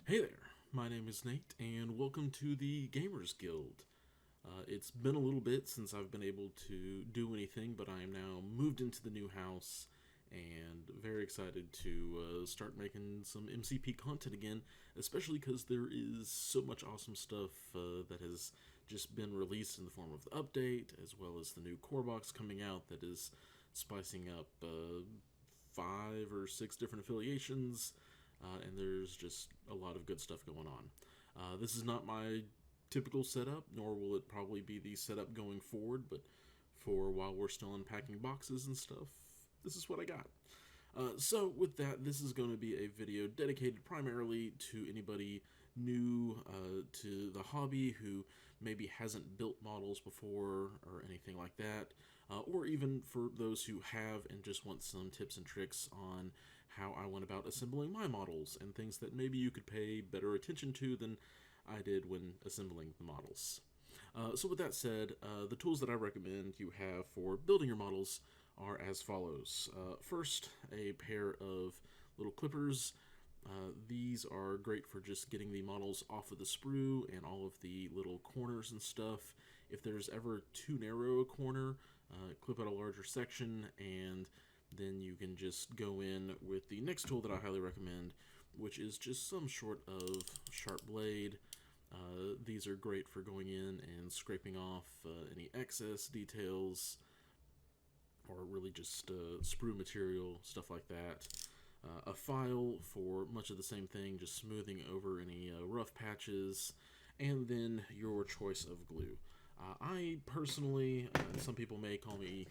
Hey there, my name is Nate, and welcome to the Gamers Guild. It's been a little bit since I've been able to do anything, but I am now moved into the new house and very excited to start making some MCP content again, especially because there is so much awesome stuff that has just been released in the form of the update, as well as the new core box coming out that is spicing up 5 or 6 different affiliations, and there's just a lot of good stuff going on. This is not my typical setup, nor will it probably be the setup going forward, but for while we're still unpacking boxes and stuff, this is what I got. So with that, this is going to be a video dedicated primarily to anybody new to the hobby who maybe hasn't built models before or anything like that, or even for those who have and just want some tips and tricks on how I went about assembling my models and things that maybe you could pay better attention to than I did when assembling the models. So with that said, the tools that I recommend you have for building your models are as follows. First, a pair of little clippers. These are great for just getting the models off of the sprue and all of the little corners and stuff. If there's ever too narrow a corner, clip out a larger section, and then you can just go in with the next tool that I highly recommend, which is just some sort of sharp blade. These are great for going in and scraping off any excess details or really just sprue material, stuff like that. A file for much of the same thing, just smoothing over any rough patches, and then your choice of glue. I personally, some people may call me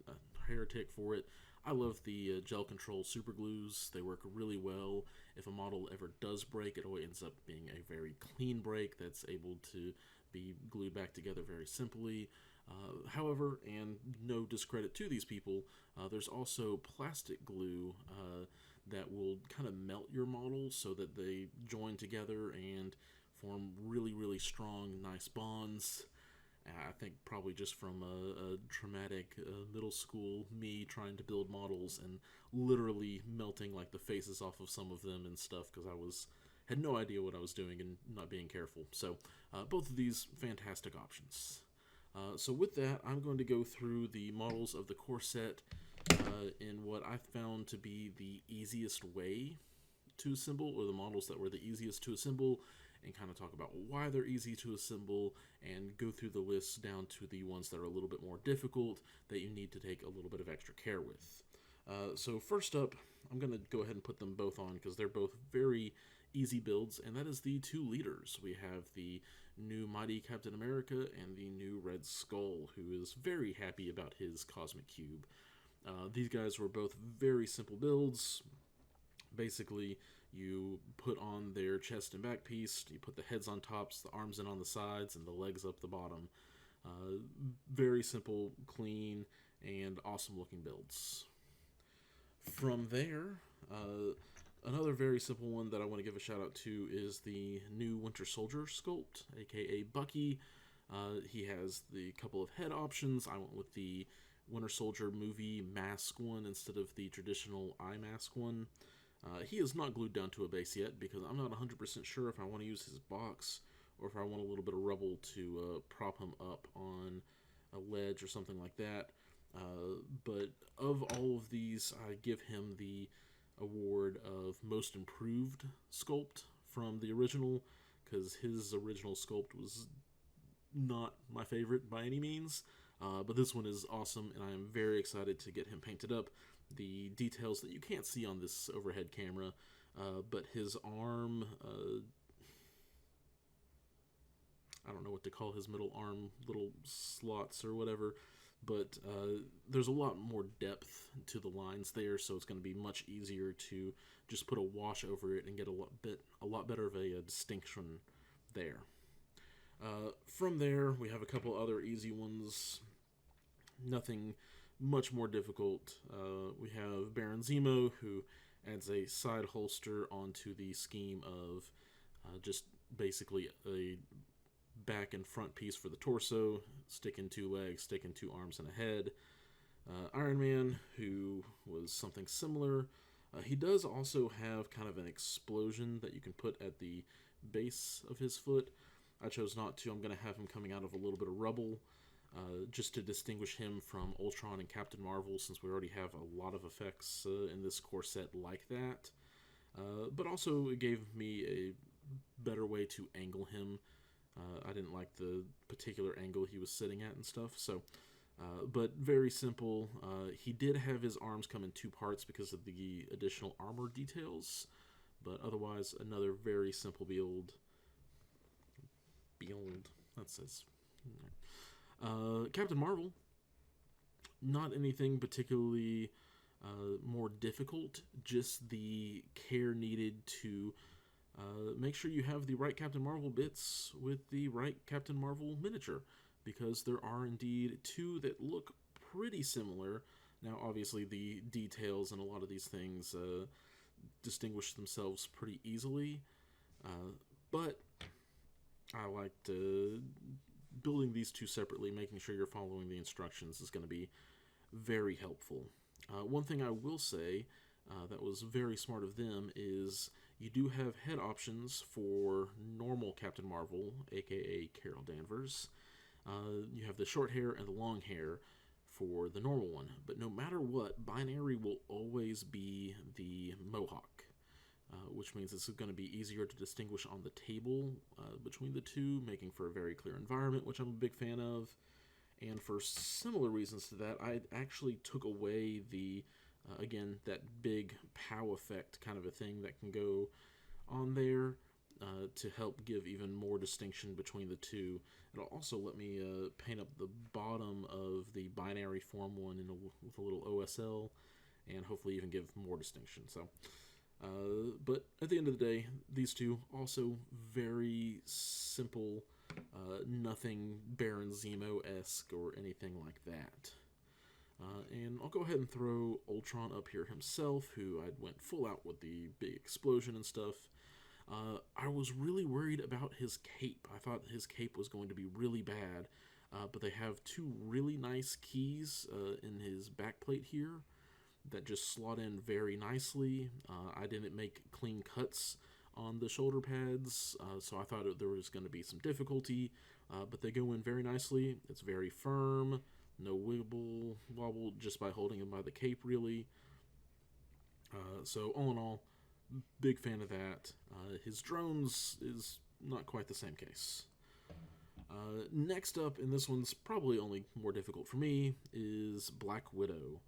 a heretic for it. I love the gel control super glues. They work really well. If a model ever does break, it always ends up being a very clean break that's able to be glued back together very simply. However, and no discredit to these people, there's also plastic glue that will kind of melt your models so that they join together and form really, really strong, nice bonds. I think probably just from a traumatic middle school me trying to build models and literally melting like the faces off of some of them and stuff because I had no idea what I was doing and not being careful. So both of these fantastic options. So with that, I'm going to go through the models of the core set in what I found to be the easiest way to assemble, or the models that were the easiest to assemble, and kind of talk about why they're easy to assemble, and go through the lists down to the ones that are a little bit more difficult that you need to take a little bit of extra care with. So first up, I'm going to go ahead and put them both on because they're both very easy builds, and that is the two leaders. We have the new Mighty Captain America and the new Red Skull, who is very happy about his Cosmic Cube. These guys were both very simple builds. Basically, you put on their chest and back piece, you put the heads on tops, the arms in on the sides, and the legs up the bottom. Very simple, clean, and awesome looking builds. From there, another very simple one that I want to give a shout out to is the new Winter Soldier sculpt, aka Bucky. He has the couple of head options. I went with the Winter Soldier movie mask one instead of the traditional eye mask one. He is not glued down to a base yet because I'm not 100% sure if I want to use his box or if I want a little bit of rubble to prop him up on a ledge or something like that. But of all of these, I give him the award of most improved sculpt from the original because his original sculpt was not my favorite by any means. But this one is awesome, and I am very excited to get him painted up. The details that you can't see on this overhead camera, but his arm, I don't know what to call his middle arm, little slots or whatever, but there's a lot more depth to the lines there, so it's going to be much easier to just put a wash over it and get a lot better of a distinction there. From there, we have a couple other easy ones. Nothing much more difficult. We have Baron Zemo, who adds a side holster onto the scheme of just basically a back and front piece for the torso, sticking 2 legs, sticking 2 arms and a head. Iron Man, who was something similar. He does also have kind of an explosion that you can put at the base of his foot. I chose not to. I'm going to have him coming out of a little bit of rubble, just to distinguish him from Ultron and Captain Marvel, since we already have a lot of effects in this core set like that. But also, it gave me a better way to angle him. I didn't like the particular angle he was sitting at and stuff, so... but very simple. He did have his arms come in two parts because of the additional armor details, but otherwise another very simple build. That says. Captain Marvel, not anything particularly more difficult, just the care needed to make sure you have the right Captain Marvel bits with the right Captain Marvel miniature, because there are indeed two that look pretty similar. Now, obviously, the details and a lot of these things distinguish themselves pretty easily, but I liked building these two separately, making sure you're following the instructions is going to be very helpful. One thing I will say that was very smart of them is you do have head options for normal Captain Marvel, aka Carol Danvers. You have the short hair and the long hair for the normal one, but no matter what, binary will always be the mohawk, which means it's going to be easier to distinguish on the table between the two, making for a very clear environment, which I'm a big fan of. And for similar reasons to that, I actually took away the, again, that big POW effect kind of a thing that can go on there to help give even more distinction between the two. It'll also let me paint up the bottom of the binary form one with a little OSL, and hopefully even give more distinction. So, but at the end of the day, these two also very simple, nothing Baron Zemo-esque or anything like that. And I'll go ahead and throw Ultron up here himself, who I went full out with the big explosion and stuff. I was really worried about his cape. I thought his cape was going to be really bad, but they have two really nice keys in his backplate here that just slot in very nicely. I didn't make clean cuts on the shoulder pads, so I thought there was going to be some difficulty, but they go in very nicely. It's very firm, no wobble just by holding him by the cape, really. So all in all, big fan of that. His drones is not quite the same case. Next up, and this one's probably only more difficult for me, is Black Widow.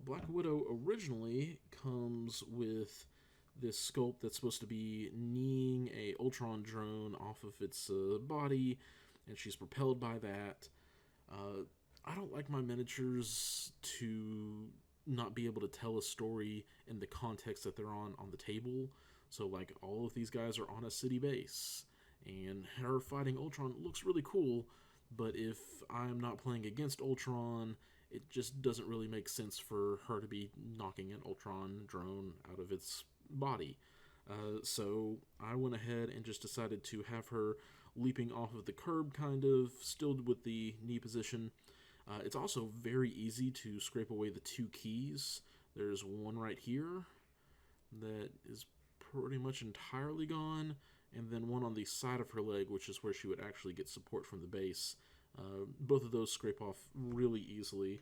Black Widow originally comes with this sculpt that's supposed to be kneeing a Ultron drone off of its body, and she's propelled by that. I don't like my miniatures to not be able to tell a story in the context that they're on the table. So, like, all of these guys are on a city base, and her fighting Ultron looks really cool, but if I'm not playing against Ultron, it just doesn't really make sense for her to be knocking an Ultron drone out of its body. So I went ahead and just decided to have her leaping off of the curb, kind of, still with the knee position. It's also very easy to scrape away the two keys. There's one right here that is pretty much entirely gone, and then one on the side of her leg, which is where she would actually get support from the base. Both of those scrape off really easily.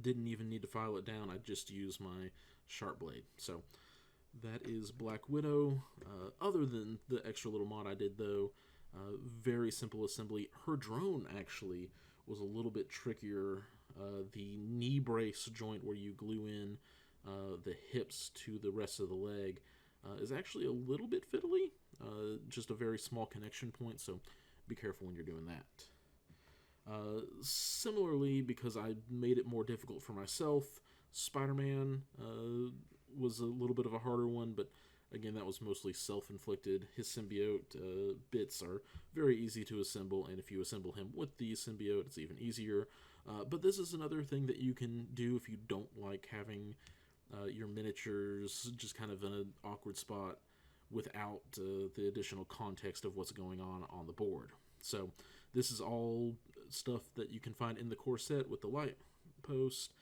Didn't even need to file it down. I just used my sharp blade. So that is Black Widow. Other than the extra little mod I did, though, very simple assembly. Her drone actually was a little bit trickier. The knee brace joint where you glue in the hips to the rest of the leg is actually a little bit fiddly. Just a very small connection point, so be careful when you're doing that. Similarly, because I made it more difficult for myself, Spider-Man was a little bit of a harder one, but again, that was mostly self-inflicted. His symbiote bits are very easy to assemble, and if you assemble him with the symbiote, it's even easier. But this is another thing that you can do if you don't like having your miniatures just kind of in an awkward spot without the additional context of what's going on the board. So this is all stuff that you can find in the core set with the light post,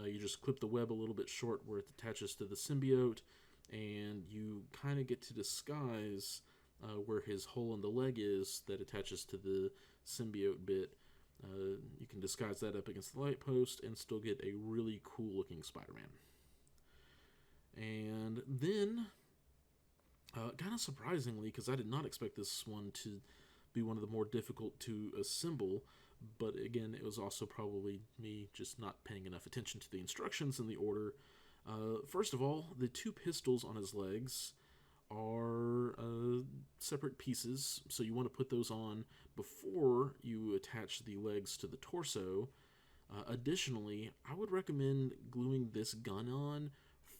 You just clip the web a little bit short where it attaches to the symbiote, and you kind of get to disguise where his hole in the leg is that attaches to the symbiote bit. You can disguise that up against the light post and still get a really cool looking Spider-Man. And then, kind of surprisingly, because I did not expect this one to be one of the more difficult to assemble, but again, it was also probably me just not paying enough attention to the instructions in the order. First of all, the two pistols on his legs are separate pieces, so you want to put those on before you attach the legs to the torso. Additionally, I would recommend gluing this gun on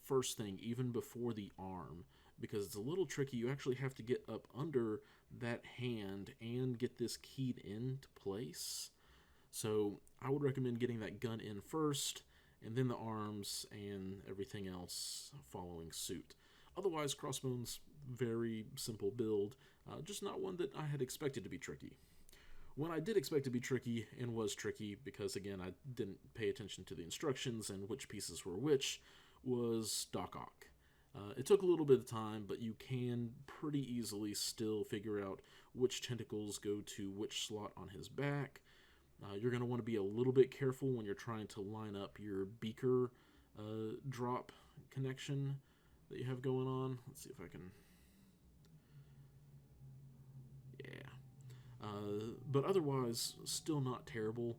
first thing, even before the arm, because it's a little tricky. You actually have to get up under that hand and get this keyed into place. So I would recommend getting that gun in first, and then the arms and everything else following suit. Otherwise, Crossbones, very simple build, just not one that I had expected to be tricky. One I did expect to be tricky, and was tricky, because again, I didn't pay attention to the instructions and which pieces were which, was Doc Ock. It took a little bit of time, but you can pretty easily still figure out which tentacles go to which slot on his back. You're going to want to be a little bit careful when you're trying to line up your beaker drop connection that you have going on. Let's see if I can... Yeah. But otherwise, still not terrible.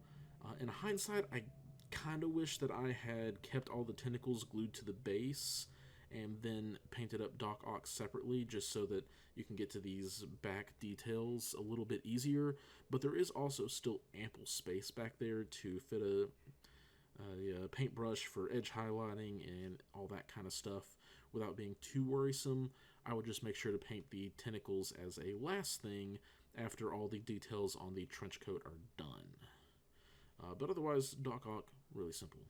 In hindsight, I kind of wish that I had kept all the tentacles glued to the base and then painted up Doc Ock separately, just so that you can get to these back details a little bit easier. But there is also still ample space back there to fit a paintbrush for edge highlighting and all that kind of stuff without being too worrisome. I would just make sure to paint the tentacles as a last thing after all the details on the trench coat are done. But otherwise, Doc Ock, really simple.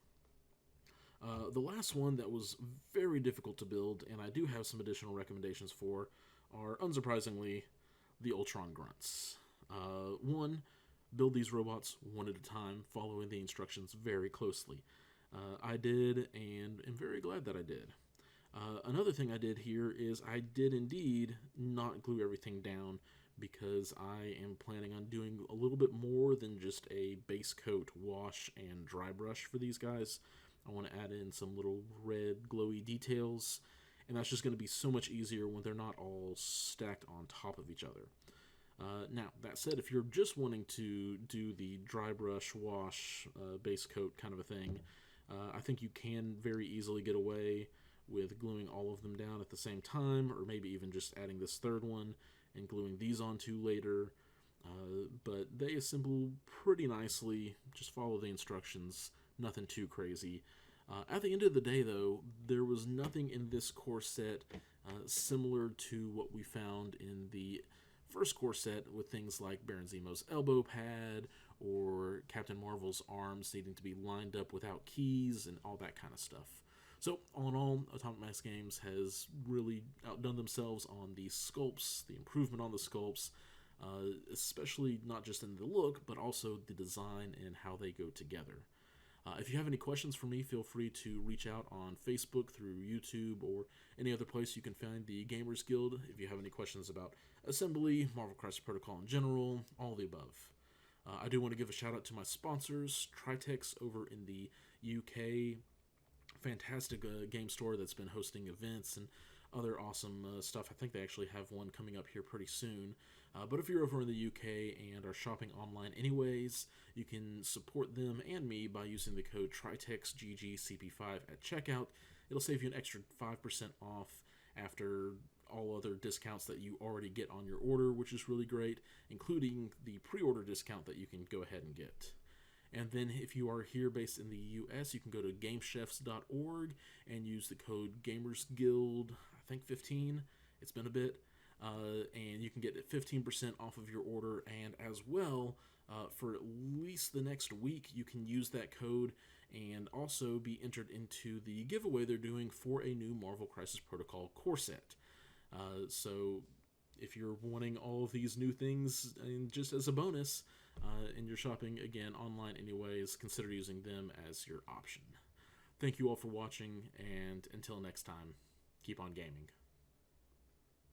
The last one that was very difficult to build, and I do have some additional recommendations for, are, unsurprisingly, the Ultron Grunts. One, build these robots one at a time, following the instructions very closely. I did, and am very glad that I did. Another thing I did here is I did indeed not glue everything down, because I am planning on doing a little bit more than just a base coat, wash, and dry brush for these guys. I want to add in some little red glowy details, and that's just going to be so much easier when they're not all stacked on top of each other. Now, that said, if you're just wanting to do the dry brush, wash, base coat kind of a thing, I think you can very easily get away with gluing all of them down at the same time, or maybe even just adding this third one and gluing these onto later. But they assemble pretty nicely. Just follow the instructions. Nothing too crazy. At the end of the day, though, there was nothing in this core set similar to what we found in the first core set, with things like Baron Zemo's elbow pad or Captain Marvel's arms needing to be lined up without keys and all that kind of stuff. So, all in all, Atomic Mass Games has really outdone themselves on the sculpts, the improvement on the sculpts, especially not just in the look, but also the design and how they go together. If you have any questions for me, feel free to reach out on Facebook, through YouTube, or any other place you can find the Gamers Guild. If you have any questions about assembly, Marvel Crisis Protocol in general, all the above. I do want to give a shout out to my sponsors, Tritex over in the UK. Fantastic game store that's been hosting events and other awesome stuff. I think they actually have one coming up here pretty soon. But if you're over in the UK and are shopping online anyways, you can support them and me by using the code TritexGGCP5 at checkout. It'll save you an extra 5% off after all other discounts that you already get on your order, which is really great, including the pre-order discount that you can go ahead and get. And then if you are here based in the US, you can go to gamechefs.org and use the code GamersGuild, I think 15, it's been a bit, and you can get 15% off of your order. And as well, for at least the next week, you can use that code and also be entered into the giveaway they're doing for a new Marvel Crisis Protocol core set. So if you're wanting all of these new things and just as a bonus, and you're shopping again online anyways, consider using them as your option. Thank you all for watching, and until next time, keep on gaming.